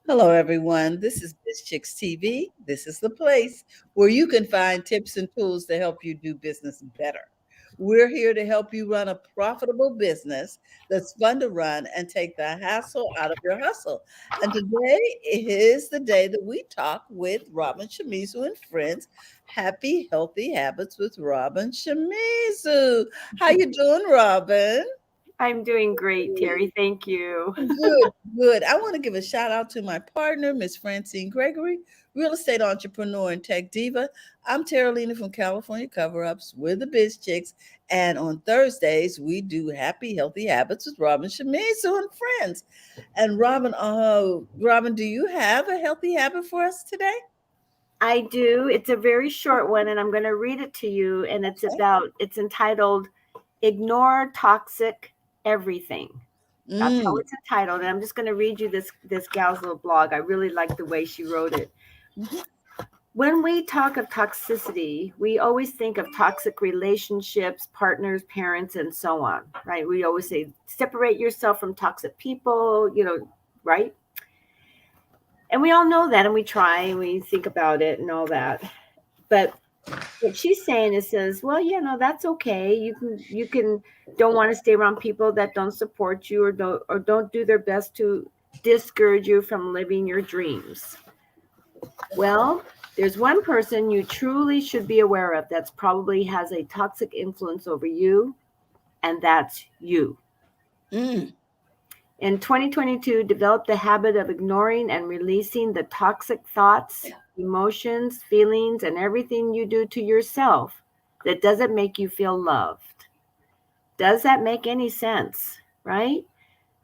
Hello, everyone. This is BizChicks TV. This is the place where you can find tips and tools to help you do business better. We're here to help you run a profitable business that's fun to run and take the hassle out of your hustle. And today is the day that we talk with Robin Shimizu and friends. Happy Healthy Habits with Robin Shimizu. How you doing, Robin? I'm doing great, Terry. Thank you. Good, good. I want to give a shout out to my partner, Miss Francine Gregory, real estate entrepreneur and tech diva. I'm Terralina from California Cover Ups. We're the Biz Chicks. And on Thursdays, we do Happy Healthy Habits with Robin Shimizu and friends. And Robin, do you have a healthy habit for us today? I do. It's a very short one, and I'm going to read it to you. And it's entitled Ignore Toxic Everything. That's how Mm. it's entitled. And I'm just going to read you this gal's little blog. I really like the way she wrote it. Mhm. When we talk of toxicity, we always think of toxic relationships, partners, parents, and so on, right? We always say, separate yourself from toxic people, right? And we all know that, and we try and we think about it and all that. But what she's saying is, says, well, that's okay. You can don't want to stay around people that don't support you or don't do their best to discourage you from living your dreams. Well, there's one person you truly should be aware of that's probably has a toxic influence over you, and that's you. Mm. In 2022, develop the habit of ignoring and releasing the toxic thoughts, emotions, feelings, and everything you do to yourself that doesn't make you feel loved. Does that make any sense? Right?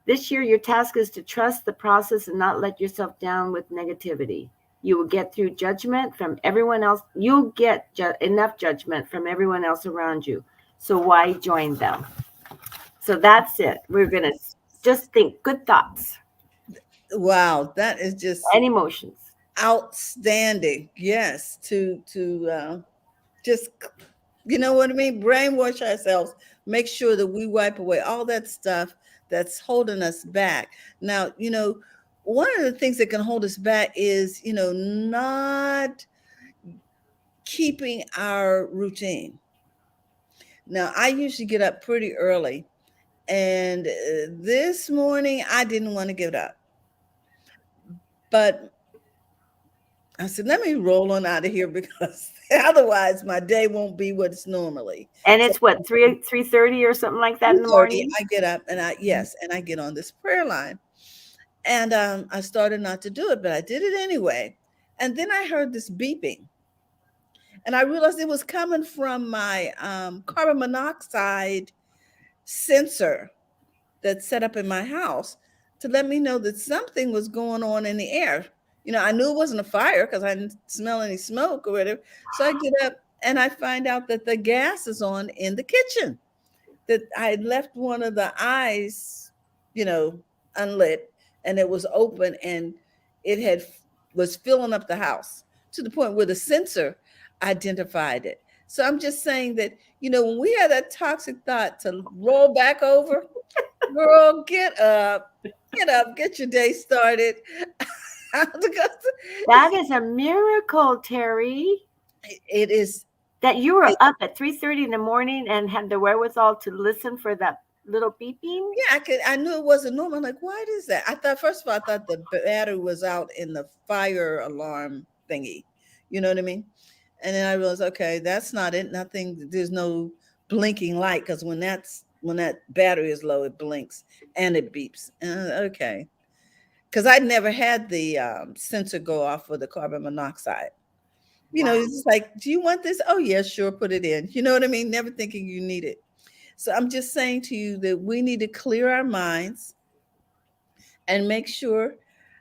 This year, your task is to trust the process and not let yourself down with negativity. You will get through judgment from everyone else. You'll get enough judgment from everyone else around you. So why join them? So that's it. We're going to just think good thoughts Wow, that is just and emotions. outstanding. Yes, to just you know what I mean? Brainwash ourselves. Make sure that we wipe away all that stuff that's holding us back. Now, one of the things that can hold us back is, not keeping our routine. Now, I usually get up pretty early, and this morning I didn't want to get up. But I said, let me roll on out of here because otherwise my day won't be what it's normally. And So it's what 3:30 or something like that in the 2:30, morning. I get up and I get on this prayer line. And I started not to do it, but I did it anyway. And then I heard this beeping, and I realized it was coming from my carbon monoxide sensor that's set up in my house to let me know that something was going on in the air. I knew it wasn't a fire because I didn't smell any smoke or whatever. So I get up and I find out that the gas is on in the kitchen, that I had left one of the eyes, you know, unlit, and it was open, and it had was filling up the house to the point where the sensor identified it. So I'm just saying that, when we have that toxic thought to roll back over, girl, get up, get your day started. Because That is a miracle, Terry, it is. that you were up at 3:30 in the morning and had the wherewithal to listen for that little beeping. Yeah, I knew it wasn't normal. I'm like, what is that? I thought, first of all, I thought the battery was out in the fire alarm thingy. You know what I mean? And then I realized, okay, that's not it. Nothing. There's no blinking light, because when that battery is low, it blinks and it beeps. Okay, because I'd never had the sensor go off for the carbon monoxide. Wow. It's just like, do you want this? Oh yeah, sure, put it in. You know what I mean? Never thinking you need it. So I'm just saying to you that we need to clear our minds and make sure.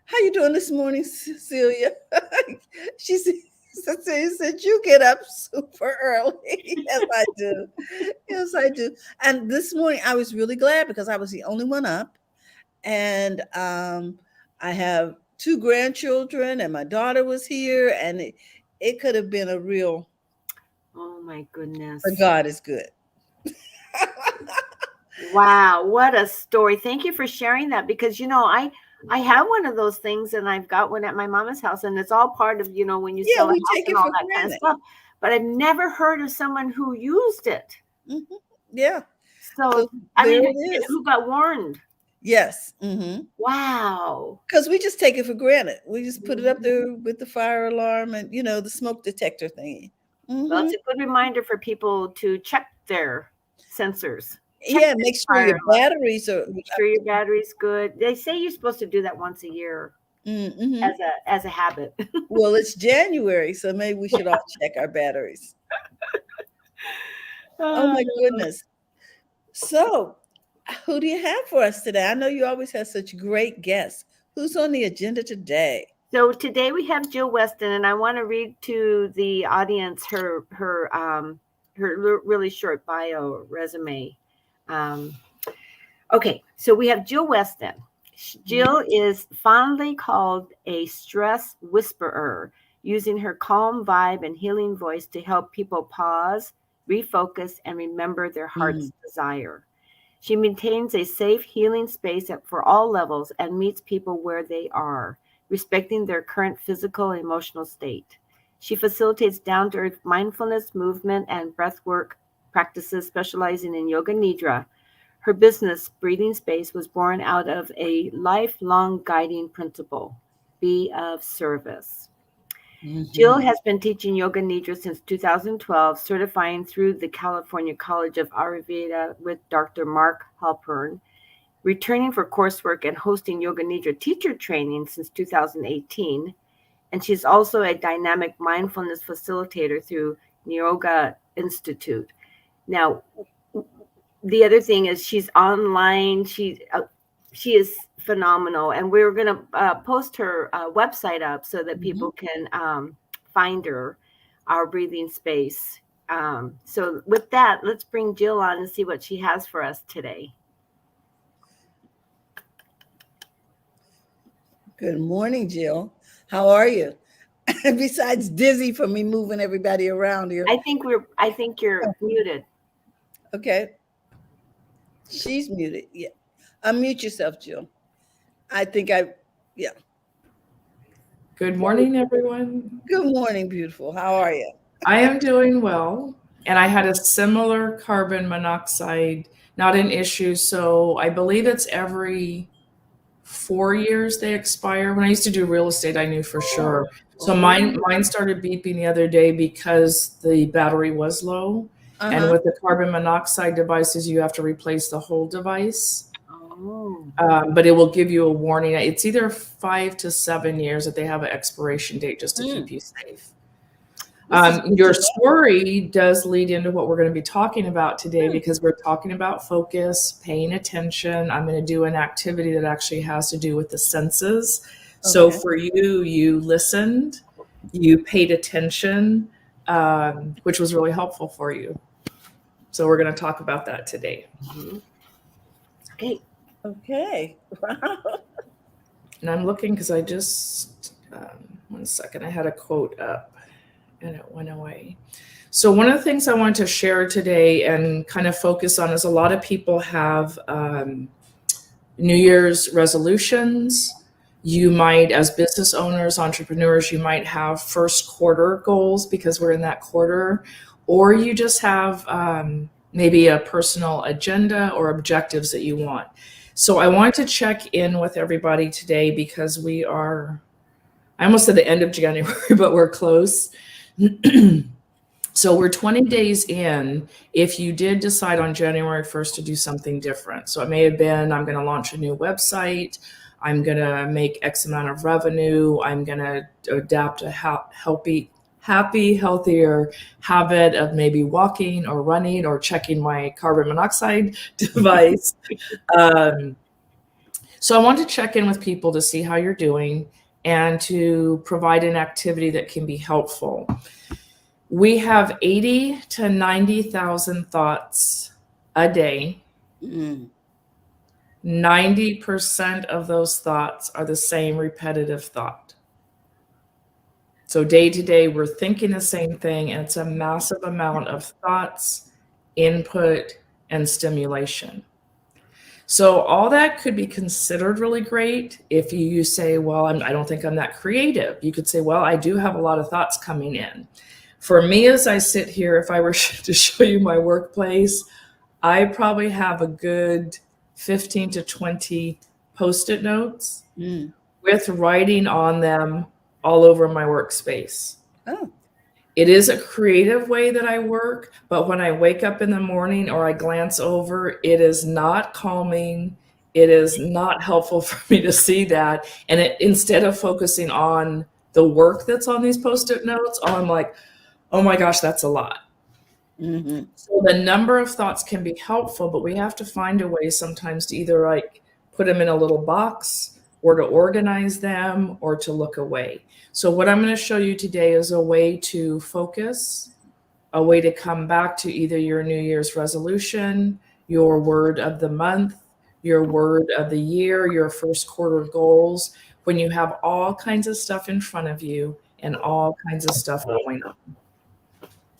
How you doing this morning, Cecilia? she said, Cecilia said, you get up super early. Yes, I do. Yes, I do. And this morning I was really glad because I was the only one up. And I have two grandchildren, and my daughter was here, and it could have been a real, Oh my but goodness. God is good. Wow, what a story. Thank you for sharing that because I I have one of those things, and I've got one at my mama's house, and it's all part of, when you Yeah, sell a we house take and it all for that kind of granted. stuff. But I've never heard of someone who used it. Hmm. Yeah. So, So I there mean, it and is. who got warned? Yes. Mm-hmm. Wow. Because we just take it for granted. We just put it up Mhm. there with the fire alarm and the smoke detector thingy. Well, Hmm. it's a good reminder for people to check their sensors, check Yeah, their make sure fire your alarm, batteries are. make sure your battery's good. They say you're supposed to do that once a year Mm-hmm. as a habit. Well, it's January, so maybe we should all check our batteries. Oh Oh, my goodness. So, who do you have for us today? I know you always have such great guests. Who's on the agenda today? so today we have Jill Weston, and I want to read to the audience her really short bio resume. Um, okay, so we have Jill Weston. Jill is fondly called a stress whisperer, using her calm vibe and healing voice to help people pause, refocus, and remember their Mm. heart's desire. She maintains a safe, healing space for all levels and meets people where they are, respecting their current physical and emotional state. She facilitates down to earth mindfulness, movement, and breath work practices, specializing in yoga nidra. Her business, Breathing Space, was born out of a lifelong guiding principle: be of service. Jill Mhm. has been teaching yoga nidra since 2012, certifying through the California College of Ayurveda with Dr. Mark Halpern, returning for coursework and hosting yoga nidra teacher training since 2018. And she's also a dynamic mindfulness facilitator through Yoga Institute. Now, the other thing is she's online. She is phenomenal, and we're going to post her website up so that Mhm. people can find her, our breathing space. So with that, let's bring Jill on and see what she has for us today. Good morning, Jill. How are you? Besides dizzy from me moving everybody around here. I think you're muted. Okay, she's muted. Yeah, unmute yourself, Jill. I think I. Yeah. Good morning, everyone. Good morning, beautiful. How are you? I am doing well, and I had a similar carbon monoxide, not an issue. So I believe it's every 4 years they expire. When I used to do real estate, I knew for sure. So mine started beeping the other day because the battery was low. Uh And huh. with the carbon monoxide devices, you have to replace the whole device. Oh, But it will give you a warning. It's either 5 to 7 years that they have an expiration date just to keep Mm, you safe. this is good Your to know. story does lead into what we're going to be talking about today Mm, because we're talking about focus, paying attention. I'm going to do an activity that actually has to do with the senses. So okay. for you, you listened, you paid attention, which was really helpful for you. So we're going to talk about that today. mhm. Okay. Okay. Wow. And I'm looking because I just, 1 second, I had a quote up and it went away. So, one of the things I wanted to share today and kind of focus on is a lot of people have New Year's resolutions. You might, as business owners, entrepreneurs, you might have first quarter goals because we're in that quarter, or you just have maybe a personal agenda or objectives that you want. So, I wanted to check in with everybody today because I almost said the end of January, but we're close. So we're 20 days in if you did decide on January 1st to do something different. So it may have been, I'm going to launch a new website. I'm going to make X amount of revenue. I'm going to adapt a happy, healthier habit of maybe walking or running or checking my carbon monoxide device. So I want to check in with people to see how you're doing and to provide an activity that can be helpful. We have 80 to 90,000 thoughts a day. Mm, 90% of those thoughts are the same repetitive thought. So day to day, we're thinking the same thing, and it's a massive amount of thoughts, input, and stimulation. So all that could be considered really great if you say, well, I don't think I'm that creative. You could say, well, I do have a lot of thoughts coming in. For me, as I sit here, if I were to show you my workplace, I probably have a good 15 to 20 Post-it notes with writing on them all over my workspace. Oh. It is a creative way that I work, but when I wake up in the morning or I glance over, it is not calming. It is not helpful for me to see that. And instead of focusing on the work that's on these Post-it notes, I'm like, oh my gosh, that's a lot. Mm-hmm. So the number of thoughts can be helpful, but we have to find a way sometimes to either like put them in a little box or to organize them or to look away. So what I'm going to show you today is a way to focus, a way to come back to either your New Year's resolution, your word of the month, your word of the year, your first quarter goals, when you have all kinds of stuff in front of you and all kinds of stuff going on.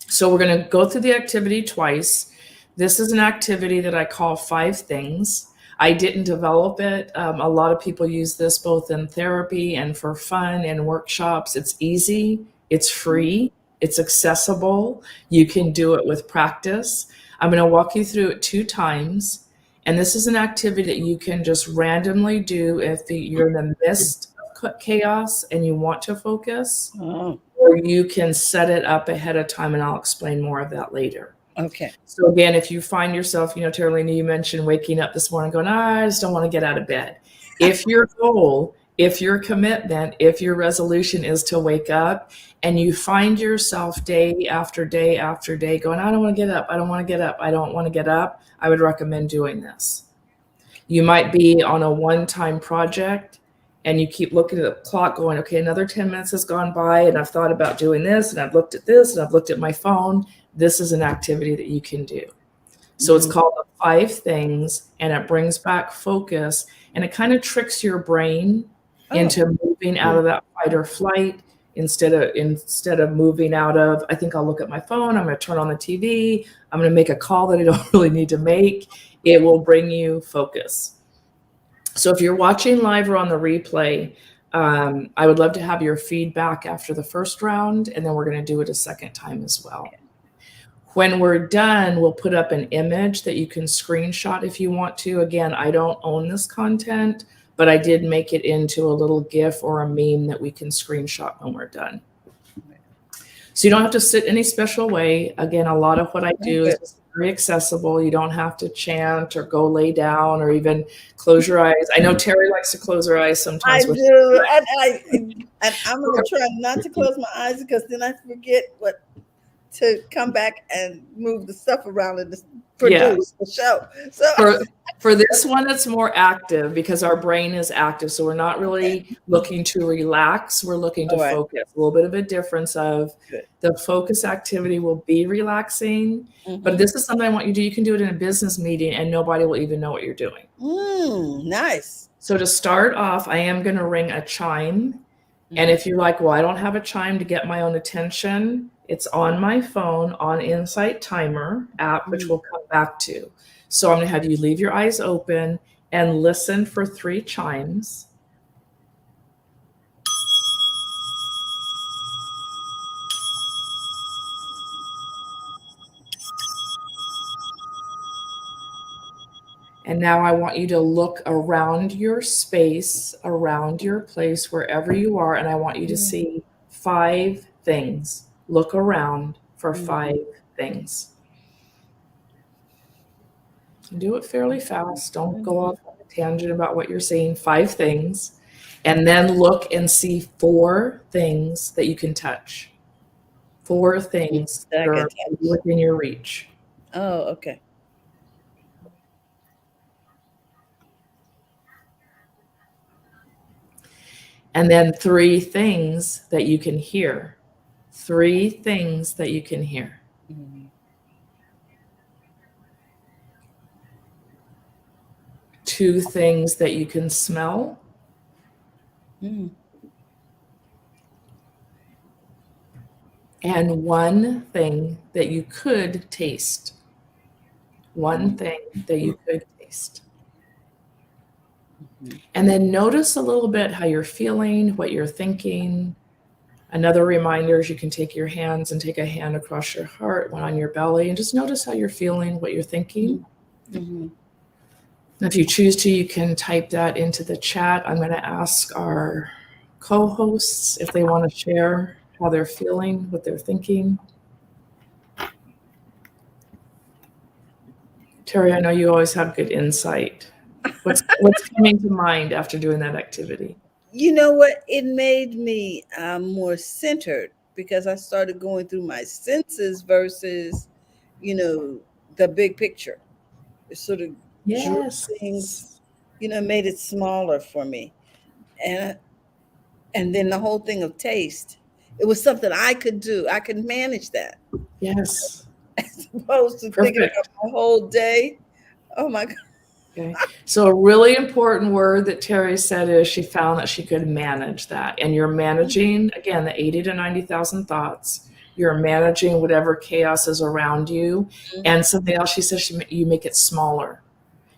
So we're going to go through the activity twice. This is an activity that I call 5 things. I didn't develop it. A lot of people use this both in therapy and for fun and workshops. It's easy, it's free, it's accessible. You can do it with practice. I'm going to walk you through it 2 times. And this is an activity that you can just randomly do if you're in the midst of chaos and you want to focus. Oh. Or you can set it up ahead of time, and I'll explain more of that later. Okay. So again, if you find yourself, Terlina, you mentioned waking up this morning going, I just don't want to get out of bed. If your goal, if your commitment, if your resolution is to wake up and you find yourself day after day after day going, I don't want to get up, I don't want to get up, I don't want to get up, I would recommend doing this. You might be on a one-time project and you keep looking at the clock going, okay, another 10 minutes has gone by and I've thought about doing this and I've looked at this and I've looked at my phone. This is an activity that you can do. So it's called the 5 things, and it brings back focus, and it kind of tricks your brain into moving out of that fight or flight instead of moving out of, I think I'll look at my phone, I'm going to turn on the TV, I'm going to make a call that I don't really need to make. It will bring you focus. So if you're watching live or on the replay, I would love to have your feedback after the first round, and then we're going to do it a second time as well. When we're done, we'll put up an image that you can screenshot if you want to. Again, I don't own this content, but I did make it into a little GIF or a meme that we can screenshot when we're done. So you don't have to sit any special way. Again, a lot of what I do is very accessible. You don't have to chant or go lay down or even close your eyes. I know Terry likes to close her eyes sometimes. I do. And I'm going to try not to close my eyes because then I forget what to come back and move the stuff around and produce the show. So for this one, it's more active because our brain is active. So we're not really looking to relax. We're looking to focus. A little bit of a difference of the focus activity will be relaxing, but this is something I want you to do. You can do it in a business meeting and nobody will even know what you're doing. Nice. So to start off, I am going to ring a chime. And if you're like, well, I don't have a chime to get my own attention, it's on my phone on Insight Timer app, which we'll come back to. So I'm going to have you leave your eyes open and listen for 3 chimes. And now I want you to look around your space, around your place, wherever you are, and I want you to see 5 things. Look around for 5 things. Do it fairly fast. Don't go off on a tangent about what you're seeing. 5 things. And then look and see 4 things that you can touch. 4 things that are within your reach. Oh, okay. And then 3 things that you can hear. 3 things that you can hear. 2 things that you can smell. And 1 thing that you could taste. 1 thing that you could taste. And then notice a little bit how you're feeling, what you're thinking. Another reminder is you can take your hands and take a hand across your heart, one on your belly, and just notice how you're feeling, what you're thinking. Mm-hmm. If you choose to, you can type that into the chat. I'm going to ask our co-hosts if they want to share how they're feeling, what they're thinking. Terry, I know you always have good insight. What's coming to mind after doing that activity? You know what? It made me more centered because I started going through my senses versus, the big picture. It sort of drew Yes. things, made it smaller for me. And and then the whole thing of taste. It was something I could do. I could manage that. Yes. As opposed to thinking Perfect. about my whole day. Oh my God. Okay. So a really important word that Terry said is she found that she could manage that. And you're managing, again, the 80 to 90,000 thoughts. You're managing whatever chaos is around you. And something else she says, you make it smaller.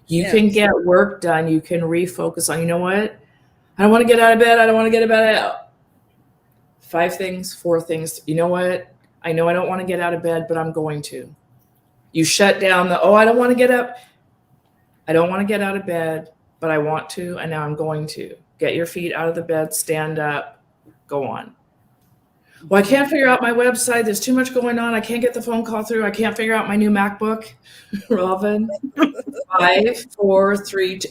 You can Yes. get work done. You can refocus on, you know what? I don't want to get out of bed. I don't want to get out of bed. 5 things, 4 things. You know what? I know I don't want to get out of bed, but I'm going to. You shut down I don't want to get up. I don't want to get out of bed, but I want to, and now I'm going to. Get your feet out of the bed, stand up, go on. Well, I can't figure out my website. There's too much going on. I can't get the phone call through. I can't figure out my new MacBook. Robin, 5, 4, 3, 2.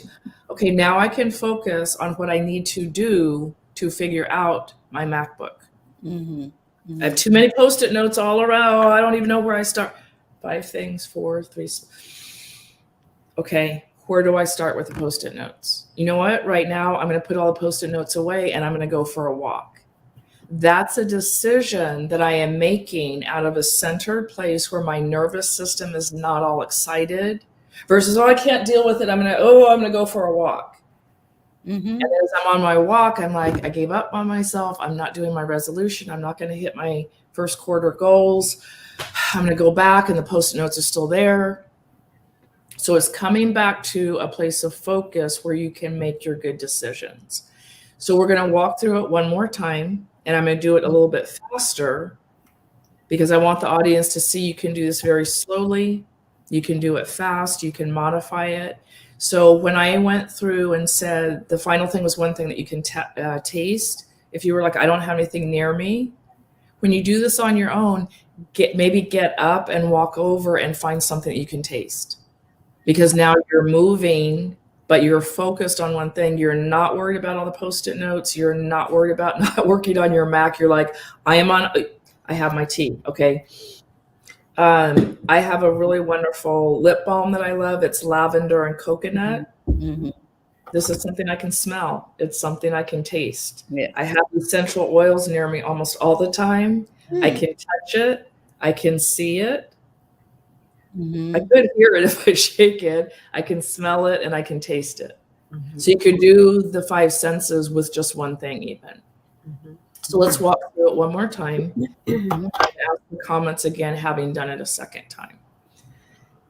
Okay, now I can focus on what I need to do to figure out my MacBook. Mm-hmm. Mm-hmm. I have too many Post-it notes all around. I don't even know where I start. 5 things, 4, 3. Okay, where do I start with the Post-it notes? You know what? Right now, I'm going to put all the Post-it notes away and I'm going to go for a walk. That's a decision that I am making out of a centered place where my nervous system is not all excited versus, I can't deal with it. I'm going to go for a walk. Mm-hmm. And as I'm on my walk, I'm like, I gave up on myself. I'm not doing my resolution. I'm not going to hit my first quarter goals. I'm going to go back and the Post-it notes are still there. So it's coming back to a place of focus where you can make your good decisions. So we're going to walk through it one more time, and I'm going to do it a little bit faster because I want the audience to see you can do this very slowly. You can do it fast. You can modify it. So when I went through and said the final thing was one thing that you can taste, if you were like, I don't have anything near me, when you do this on your own, get up and walk over and find something that you can taste. Because now you're moving, but you're focused on one thing. You're not worried about all the Post-it notes. You're not worried about not working on your Mac. You're like, I have my tea. Okay. I have a really wonderful lip balm that I love. It's lavender and coconut. Mm-hmm. This is something I can smell. It's something I can taste. Yes. I have essential oils near me almost all the time. I can touch it. I can see it. Mm-hmm. I could hear it if I shake it. I can smell it and I can taste it. Mm-hmm. So you could do the 5 senses with just one thing even. Mm-hmm. So let's walk through it one more time. Mm-hmm. Ask the comments again, having done it a second time.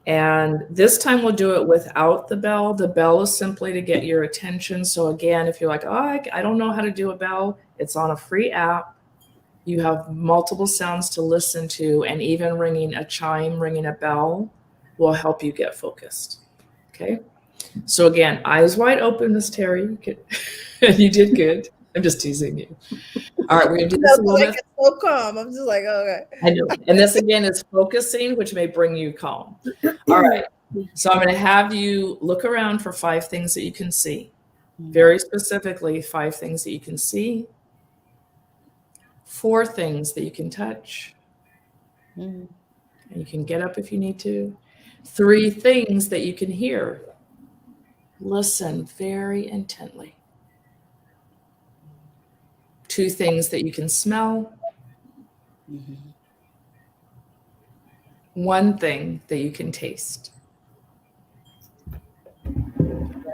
And this time we'll do it without the bell. The bell is simply to get your attention. So again, if you're like, I don't know how to do a bell, it's on a free app. You have multiple sounds to listen to, and even ringing a chime, ringing a bell will help you get focused. Okay. So again, eyes wide open, Miss Terry. You did good. I'm just teasing you. All right, we're gonna do this a little bit. So calm. I'm just like, okay. I know. And this again is focusing, which may bring you calm. All right. So I'm going to have you look around for 5 things that you can see. Very specifically, 5 things that you can see, 4 things that you can touch. Mm-hmm. And you can get up if you need to. 3 things that you can hear. Listen very intently. 2 things that you can smell. Mm-hmm. 1 thing that you can taste.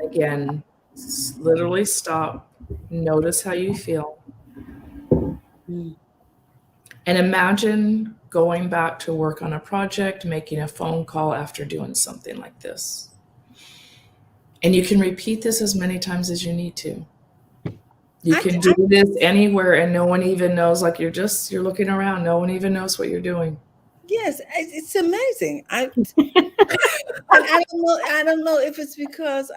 Again, literally stop. Notice how you feel. Mm-hmm. And imagine going back to work on a project, making a phone call after doing something like this. And you can repeat this as many times as you need to. You can do this anywhere and no one even knows, like you're looking around. No one even knows what you're doing. Yes, it's amazing. I don't know if it's because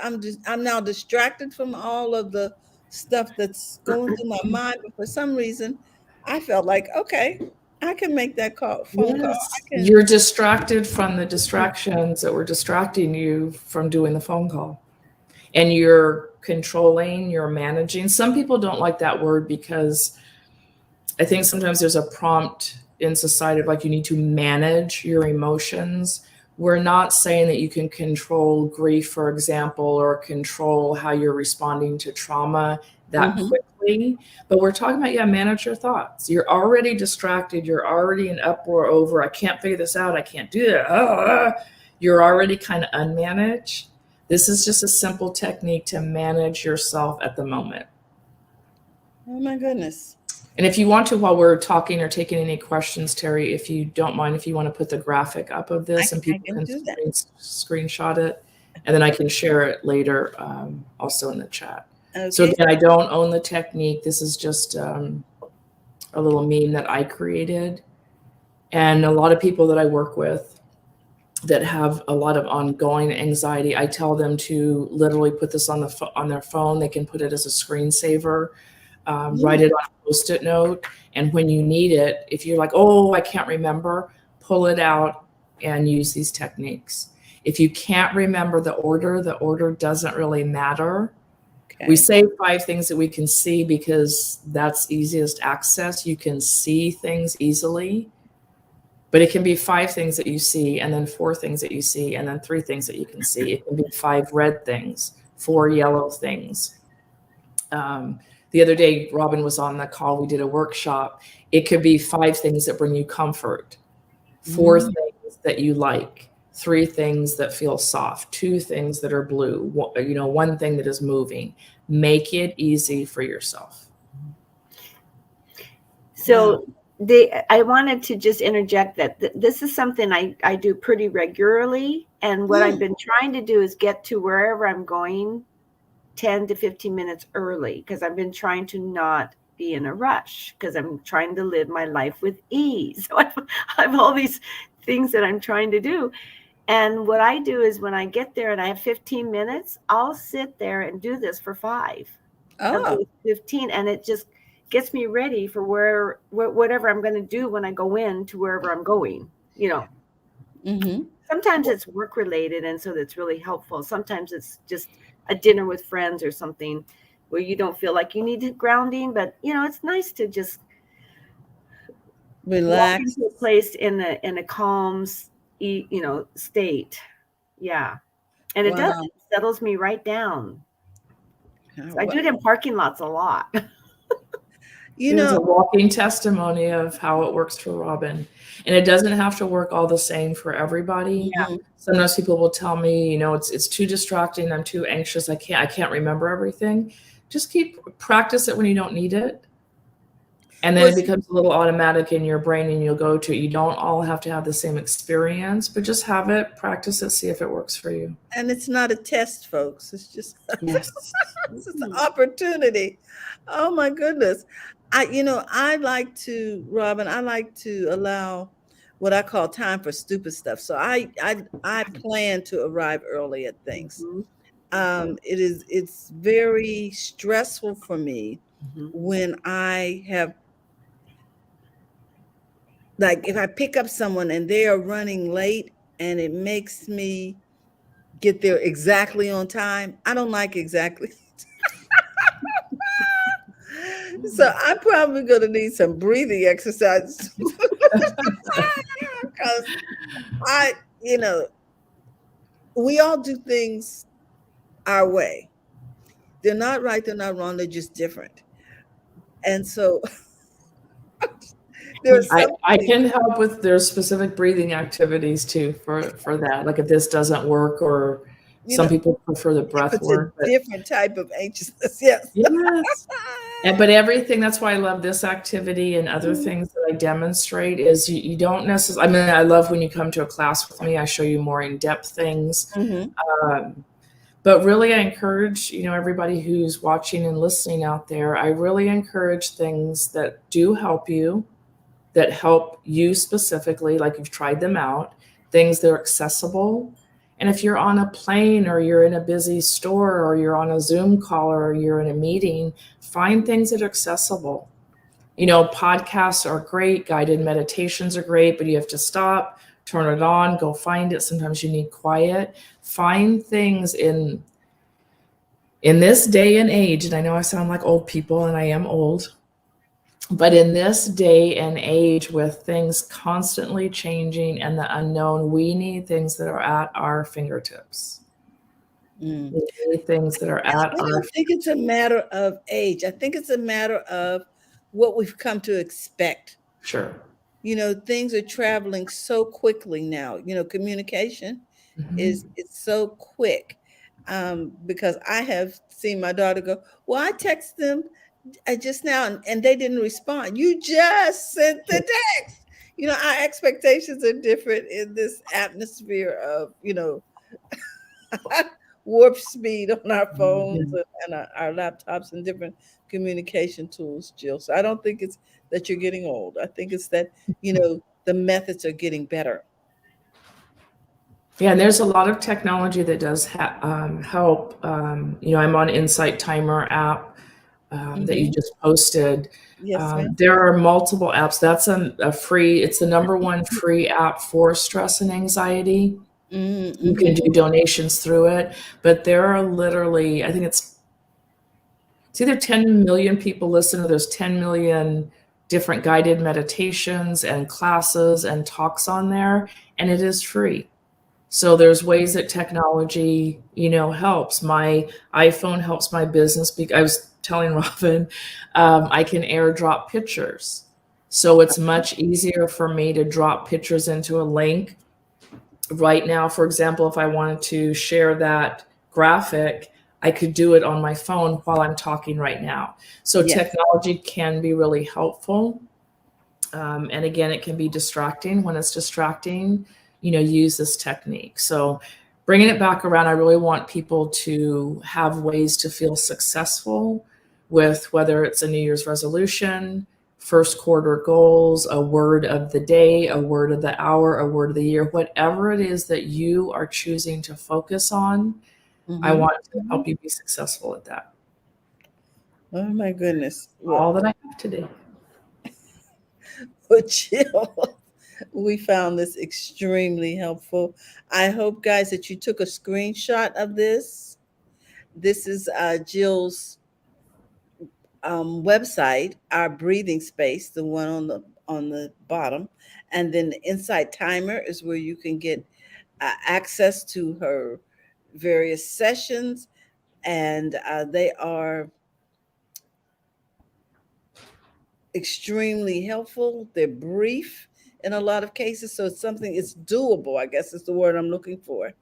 I'm now distracted from all of the stuff that's going through my mind, but for some reason I felt like, okay, I can make that phone call. Yes. You're distracted from the distractions that were distracting you from doing the phone call. And you're controlling, you're managing. Some people don't like that word because I think sometimes there's a prompt in society of like you need to manage your emotions. We're not saying that you can control grief, for example, or control how you're responding to trauma that quickly. But we're talking about, manage your thoughts. You're already distracted. You're already in uproar over, I can't figure this out. I can't do that. You're already kind of unmanaged. This is just a simple technique to manage yourself at the moment. Oh my goodness. And if you want to, while we're talking or taking any questions, Terry, if you don't mind, if you want to put the graphic up of this and people can screenshot it, and then I can share it later also in the chat. Okay. So again, I don't own the technique. This is just a little meme that I created. And a lot of people that I work with that have a lot of ongoing anxiety, I tell them to literally put this on their phone. They can put it as a screensaver. Write it on a Post-it note. And when you need it, if you're like, oh, I can't remember, pull it out and use these techniques. If you can't remember the order doesn't really matter. Okay. We say 5 things that we can see because that's easiest access. You can see things easily, but it can be 5 things that you see, and then 4 things that you see, and then 3 things that you can see. It can be 5 red things, 4 yellow things. The other day, Robin was on the call. We did a workshop. It could be 5 things that bring you comfort, 4 things that you like, 3 things that feel soft, 2 things that are blue, 1 thing that is moving. Make it easy for yourself. So I wanted to just interject that this is something I do pretty regularly. And what I've been trying to do is get to wherever I'm going 10 to 15 minutes early, because I've been trying to not be in a rush, because I'm trying to live my life with ease. So I have all these things that I'm trying to do. And what I do is when I get there and I have 15 minutes, I'll sit there and do this for 5 of those 15. And it just gets me ready for whatever I'm going to do when I go in to wherever I'm going, Sometimes it's work related, and so that's really helpful. Sometimes it's just a dinner with friends or something where you don't feel like you need grounding, but it's nice to just relax, walk into a place in a calm, state. Yeah, and it does. It settles me right down. So I do it in parking lots a lot. It's a walking testimony of how it works for Robin. And it doesn't have to work all the same for everybody. Yeah. Sometimes people will tell me, it's too distracting. I'm too anxious. I can't remember everything. Just practice it when you don't need it. And then it becomes a little automatic in your brain and you'll go to it. You don't all have to have the same experience, but just have it, practice it, see if it works for you. And it's not a test, folks. It's just, it's just an opportunity. Oh my goodness. I like to, Robin, I like to allow what I call time for stupid stuff. So I plan to arrive early at things. It's very stressful for me when I have, like, if I pick up someone and they are running late and it makes me get there exactly on time. I don't like exactly. So I'm probably going to need some breathing exercises because we all do things our way. They're not right. They're not wrong. They're just different. And so I can help with there's specific breathing activities too for that. Like if this doesn't work, or some people prefer the breath work. It's a different type of anxiousness. Yes. But everything, that's why I love this activity and other things that I demonstrate is you don't necessarily, I love when you come to a class with me, I show you more in-depth things. But But really, I encourage, everybody who's watching and listening out there, I really encourage things that do help you, that help you specifically, like you've tried them out, things that are accessible. And if you're on a plane or you're in a busy store or you're on a Zoom call or you're in a meeting, find things that are accessible. Podcasts are great, guided meditations are great, but you have to stop, turn it on, go find it. Sometimes you need quiet. Find things in this day and age, and I know I sound like old people, and I am old, but in this day and age with things constantly changing and the unknown, we need things that are at our fingertips. Mm. We need things that are I at our don't think it's a matter of age. I think it's a matter of what we've come to expect. Sure. Things are traveling so quickly now. Communication Mhm. is so quick. Because I have seen my daughter go, well, I texted them just now and they didn't respond. You just sent the text. Our expectations are different in this atmosphere of, warp speed on our phones Mhm. and our laptops and different communication tools, Jill. So I don't think it's that you're getting old. I think it's that, the methods are getting better. Yeah, and there's a lot of technology that does help. I'm on Insight Timer app that you Hmm. just posted. Yes, ma'am. There are multiple apps. That's a free, it's the number one free app for stress and anxiety. You can Mm-hmm. do donations through it, but there are literally, I think it's either 10 million people listen to, there's 10 million different guided meditations and classes and talks on there, and it is free. So there's ways that technology, helps. My iPhone helps my business. I was telling Robin, I can airdrop pictures. So it's much easier for me to drop pictures into a link. Right now, for example, if I wanted to share that graphic, I could do it on my phone while I'm talking right now. So Yes. technology can be really helpful. And again, it can be distracting. When it's distracting, use this technique. So bringing it back around, I really want people to have ways to feel successful with whether it's a New Year's resolution, first quarter goals, a word of the day, a word of the hour, a word of the year, whatever it is that you are choosing to focus on. I Mm-hmm. want to Hmm. help you be successful at that. Oh my goodness. All that I have today. Well, Jill, we found this extremely helpful. I hope, guys, that you took a screenshot of this. This is Jill's website, our breathing space, the one on the bottom, and then the Insight Timer is where you can get access to her various sessions, and they are extremely helpful. They're brief in a lot of cases, so it's doable. I guess is the word I'm looking for.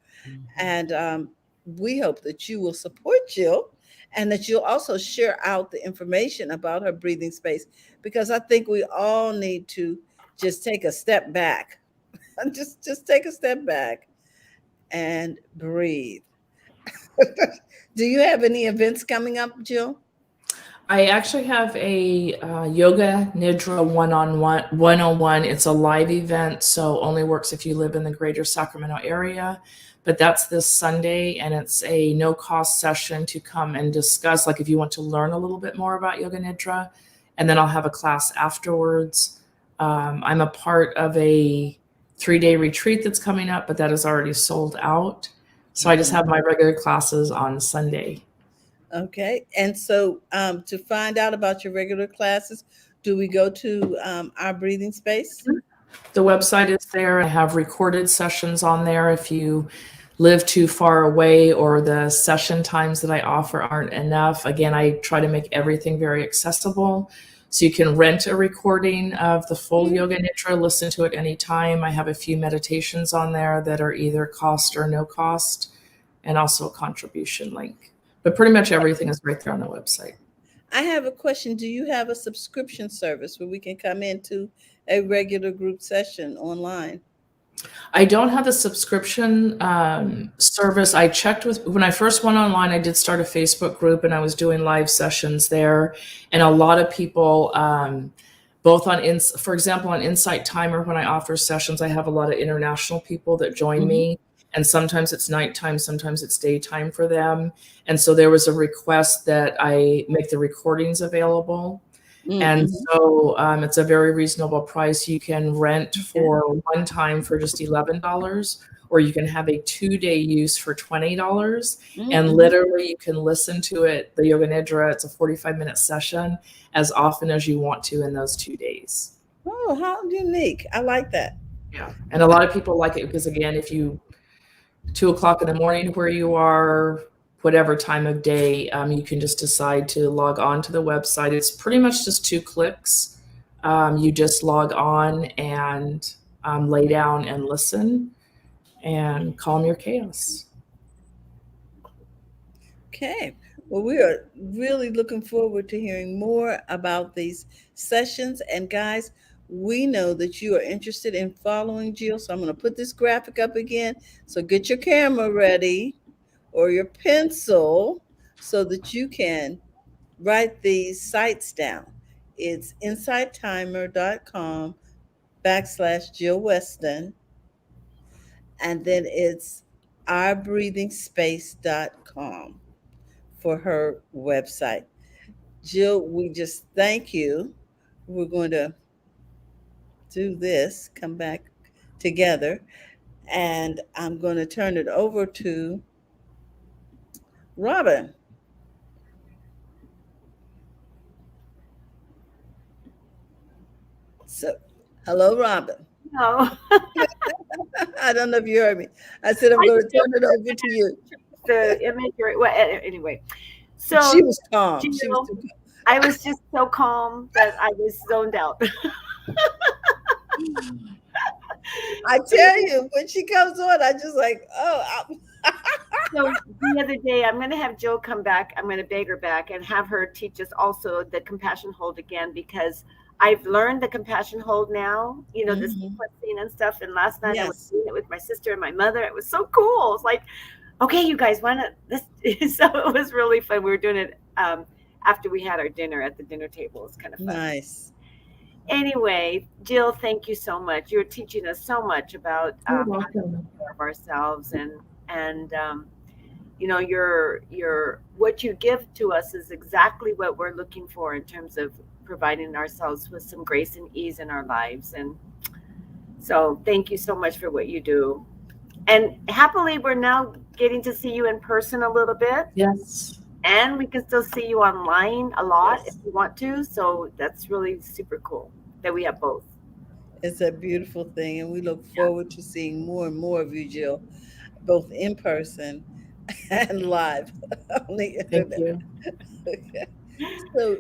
And we hope that you will support Jill and that you'll also share out the information about her breathing space because I think we all need to just take a step back. Just take a step back and breathe. Do you have any events coming up, Jill? I actually have a yoga nidra one-on-one. It's a live event, so only works if you live in the greater Sacramento area. But that's this Sunday, and it's a no-cost session to come and discuss, like if you want to learn a little bit more about yoga nidra, and then I'll have a class afterwards. I'm a part of a 3-day retreat that's coming up, but that is already sold out. So I just Mhm. have my regular classes on Sunday. Okay. And so to find out about your regular classes, do we go to our breathing space? The website is there. I have recorded sessions on there if you live too far away or the session times that I offer aren't enough. Again, I try to make everything very accessible. So you can rent a recording of the full Yoga Nidra, listen to it anytime. I have a few meditations on there that are either cost or no cost, and also a contribution link. But pretty much everything is right there on the website. I have a question. Do you have a subscription service where we can come into a regular group session online? I don't have the subscription service. I checked with when I first went online. I did start a Facebook group, and I was doing live sessions there. And a lot of people, both on for example, on Insight Timer, when I offer sessions, I have a lot of international people that join Mm-hmm. me. And sometimes it's nighttime, sometimes it's daytime for them. And so there was a request that I make the recordings available. And Mm-hmm. so it's a very reasonable price. You can rent Okay. for one time for just $11, or you can have a 2-day use for $20. And Mm-hmm. literally, you can listen to it, the Yoga Nidra. It's a 45-minute session as often as you want to in those 2 days. Oh, how unique. I like that. Yeah. And a lot of people like it because, again, if you 2 o'clock in the morning where you are, whatever time of day, you can just decide to log on to the website. It's pretty much just 2 clicks. You just log on and lay down and listen and calm your chaos. Okay. Well, we are really looking forward to hearing more about these sessions. And guys, we know that you are interested in following Jill. So I'm going to put this graphic up again. So get your camera ready or your pencil so that you can write these sites down. It's insidetimer.com/Jill Weston. And then it's ourbreathingspace.com for her website. Jill, we just thank you. We're going to do this, come back together, and I'm going to turn it over to Robin. So, hello, Robin. No, I don't know if you heard me. I said I'm I going to still turn it over to you. the imagery. Well, anyway, She so was calm. She was Jill, too calm. I was just so calm that I was zoned out. I tell you, when she comes on, I just like, oh, So the other day, I'm going to have Jill come back. I'm going to beg her back and have her teach us also the compassion hold again because I've learned the compassion hold now, the hmm sequencing and stuff. And last night I was yes, doing it with my sister and my mother. It was so cool. It's like, okay, you guys want to this? So it was really fun. We were doing it after we had our dinner at the dinner table. It's kind of fun. nice. Anyway, Jill, thank you so much. You're teaching us so much about You're how to take welcome. care of ourselves and your what you give to us is exactly what we're looking for in terms of providing ourselves with some grace and ease in our lives. And so thank you so much for what you do. And happily we're now getting to see you in person a little bit, Yes. and we can still see you online a lot if Yes. we want to, so that's really super cool that we have both. It's a beautiful thing, and we look Yeah. forward to seeing more and more of you, Jill, both in person and live on the Thank internet. you. Okay. So,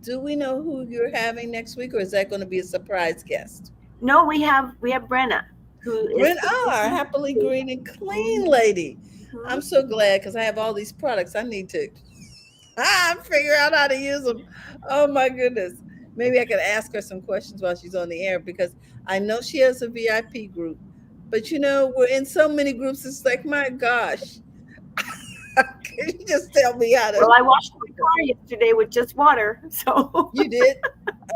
do we know who you're having next week, or is that going to be a surprise guest? No, we have Brenna, who is Brent R, happily green and clean Mhm, lady. I'm mhm. so glad because I have all these products. I need to figure out how to use them. Oh my goodness. Maybe I could ask her some questions while she's on the air because I know she has a VIP group. But we're in so many groups. It's like, my gosh, can you just tell me how to? Well, I washed my car yesterday with just water, so You did?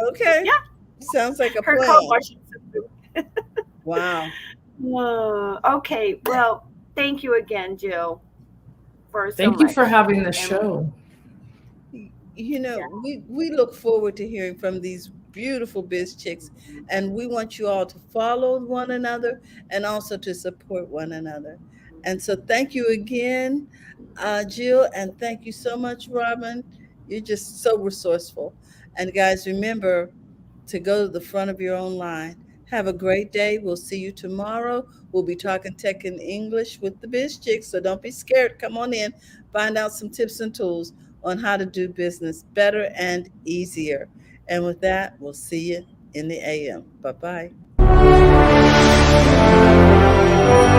Okay. yeah, Sounds like a her car plan. washing system. Wow. Okay, well, thank you again, Jill, for so Thank you for much. having the And show. yeah, We look forward to hearing from these beautiful biz chicks, and we want you all to follow one another and also to support one another. And so, thank you again, Jill, and thank you so much, Robin. You're just so resourceful. And guys, remember to go to the front of your own line. Have a great day. We'll see you tomorrow. We'll be talking tech in English with the biz chicks, so don't be scared. Come on in, find out some tips and tools on how to do business better and easier. And with that, we'll see you in the AM. Bye bye.